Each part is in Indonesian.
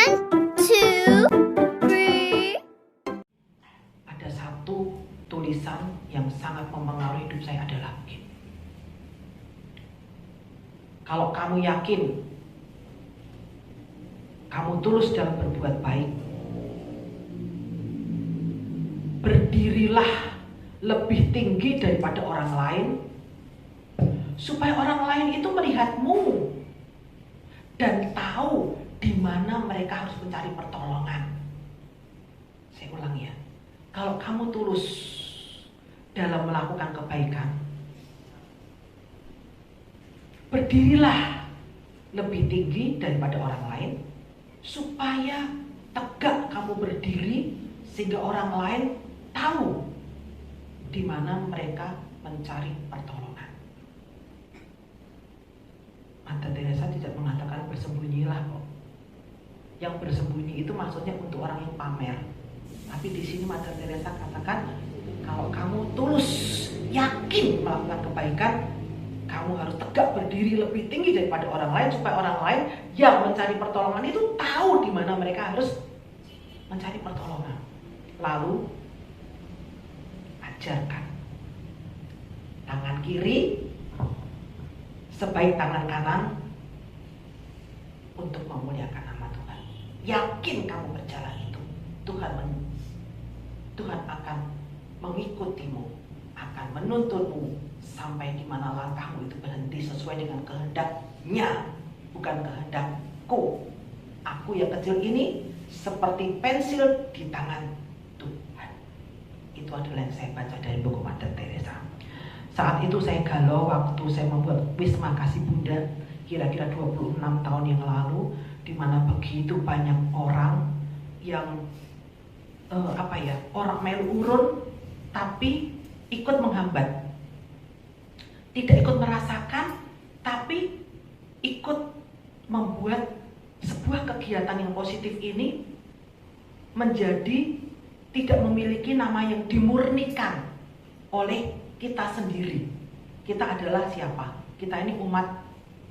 One, two, three. Ada satu tulisan yang sangat mempengaruhi hidup saya adalah begini. Kalau kamu yakin kamu tulus dalam berbuat baik, berdirilah lebih tinggi daripada orang lain, supaya orang lain itu melihatmu dan tahu di mana mereka harus mencari pertolongan. Saya ulang ya, kalau kamu tulus dalam melakukan kebaikan, berdirilah lebih tinggi daripada orang lain, supaya tegak kamu berdiri sehingga orang lain tahu di mana mereka mencari pertolongan. Mother Teresa tidak mengatakan bersembunyilah kok. Yang bersembunyi itu maksudnya untuk orang yang pamer. Tapi di sini Mother Teresa katakan, kalau kamu tulus yakin melakukan kebaikan, kamu harus tegak berdiri lebih tinggi daripada orang lain, supaya orang lain yang mencari pertolongan itu tahu di mana mereka harus mencari pertolongan. Lalu ajarkan tangan kiri sebaik tangan kanan untuk memuliakan nama Tuhan. Yakin kamu berjalan itu, Tuhan akan mengikutimu, akan menuntunmu sampai di mana langkahmu itu berhenti sesuai dengan kehendaknya, bukan kehendakku. Aku yang kecil ini seperti pensil di tangan Tuhan. Itu adalah yang saya baca dari buku Mother Teresa. Saat itu saya galau waktu saya membuat Wisma Kasih Bunda kira-kira 26 tahun yang lalu, di mana begitu banyak orang yang orang melu urun tapi ikut menghambat. Tidak ikut merasakan, tapi ikut membuat sebuah kegiatan yang positif ini menjadi tidak memiliki nama yang dimurnikan oleh kita sendiri. Kita adalah siapa? Kita ini umat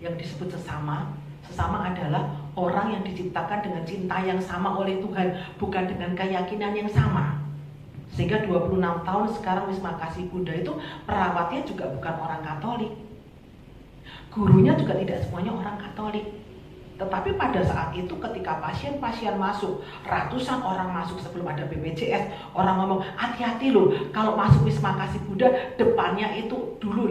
yang disebut sesama. Sesama adalah orang yang diciptakan dengan cinta yang sama oleh Tuhan, bukan dengan keyakinan yang sama. Sehingga 26 tahun sekarang Wisma Kasih Bunda itu perawatnya juga bukan orang Katolik. Gurunya juga tidak semuanya orang Katolik. Tetapi pada saat itu ketika pasien-pasien masuk, ratusan orang masuk sebelum ada BPJS, orang ngomong, hati-hati loh, kalau masuk Wisma Kasih Bunda, depannya itu dulu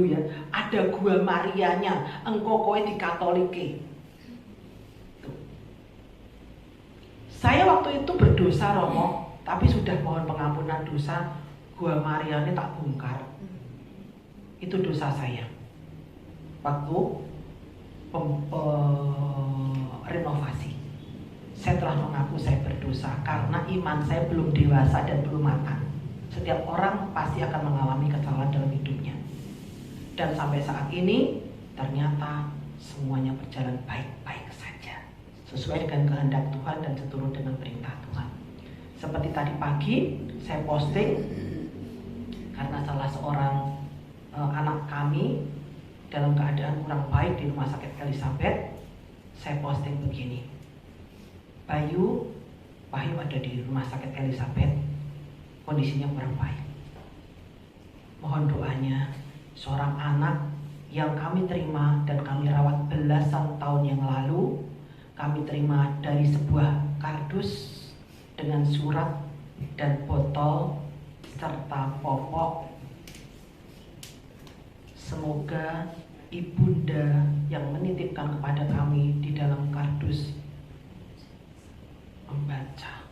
ya, ada Gua Marianya, engko kowe di Katolike. Saya waktu itu berdosa Romo, tapi sudah mohon pengampunan dosa, Gua Marianya tak bongkar. Itu dosa saya. Waktu renovasi, saya telah mengaku saya berdosa karena iman saya belum dewasa dan belum matang. Setiap orang pasti akan mengalami kesalahan dalam hidupnya, dan sampai saat ini ternyata semuanya berjalan baik-baik saja, sesuai dengan kehendak Tuhan dan seturut dengan perintah Tuhan. Seperti tadi pagi saya posting karena salah seorang anak kami dalam keadaan kurang baik di Rumah Sakit Elizabeth. Saya posting begini, Wahyu ada di Rumah Sakit Elizabeth, kondisinya kurang baik. Mohon doanya, seorang anak yang kami terima dan kami rawat belasan tahun yang lalu, kami terima dari sebuah kardus dengan surat dan botol serta popok. Semoga Ibunda yang menitipkan kepada kami di dalam kardus membaca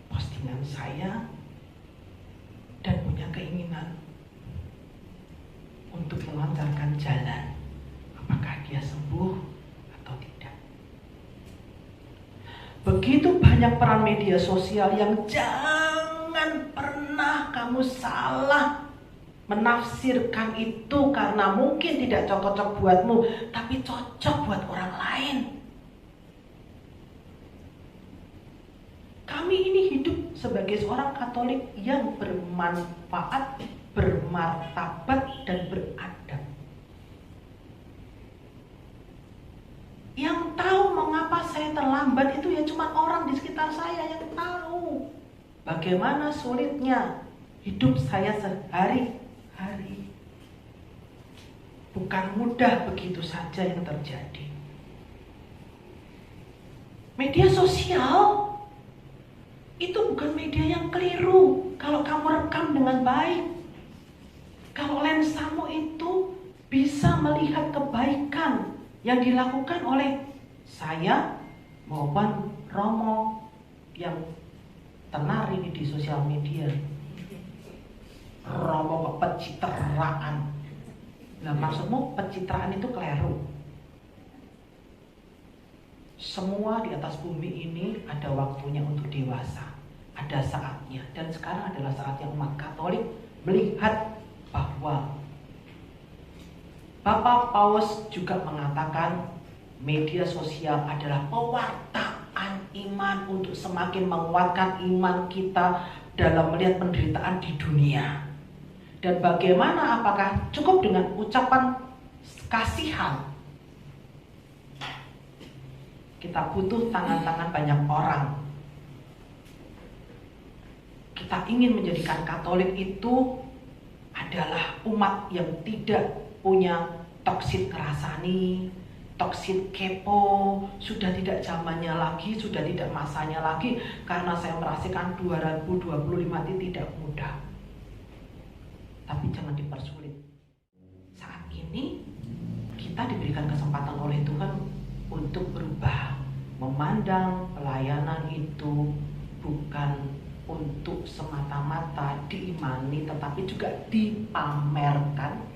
postingan saya dan punya keinginan untuk melancarkan jalan, apakah dia sembuh atau tidak. Begitu banyak peran media sosial yang jangan pernah kamu salah menafsirkan itu karena mungkin tidak cocok buatmu, tapi cocok buat orang lain. Kami ini hidup sebagai seorang Katolik yang bermanfaat, bermartabat, dan beradab. Yang tahu terlambat itu ya cuma orang di sekitar saya yang tahu bagaimana sulitnya hidup saya sehari-hari. Bukan mudah begitu saja yang terjadi. Media sosial itu bukan media yang keliru kalau kamu rekam dengan baik. Kalau lensamu itu bisa melihat kebaikan yang dilakukan oleh saya maupun Romo yang tenar ini di sosial media. Romo pencitraan. Nah, maksudmu pencitraan itu keliru. Semua di atas bumi ini ada waktunya untuk dewasa, ada saatnya, dan sekarang adalah saatnya umat Katolik melihat bahwa Bapak Paus juga mengatakan media sosial adalah pewartaan iman untuk semakin menguatkan iman kita dalam melihat penderitaan di dunia. Dan bagaimana, apakah cukup dengan ucapan kasihan? Kita butuh tangan-tangan banyak orang. Kita ingin menjadikan Katolik itu adalah umat yang tidak punya toksit ngerasani, toksit kepo, sudah tidak zamannya lagi, sudah tidak masanya lagi, karena saya merasakan 2025 itu tidak mudah. Tapi jangan dipersulit. Saat ini kita diberikan kesempatan oleh Tuhan untuk berubah, memandang pelayanan itu bukan untuk semata-mata diimani, tetapi juga dipamerkan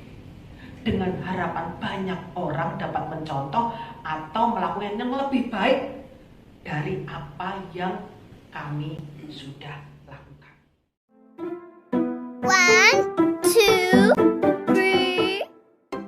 dengan harapan banyak orang dapat mencontoh atau melakukan yang lebih baik dari apa yang kami sudah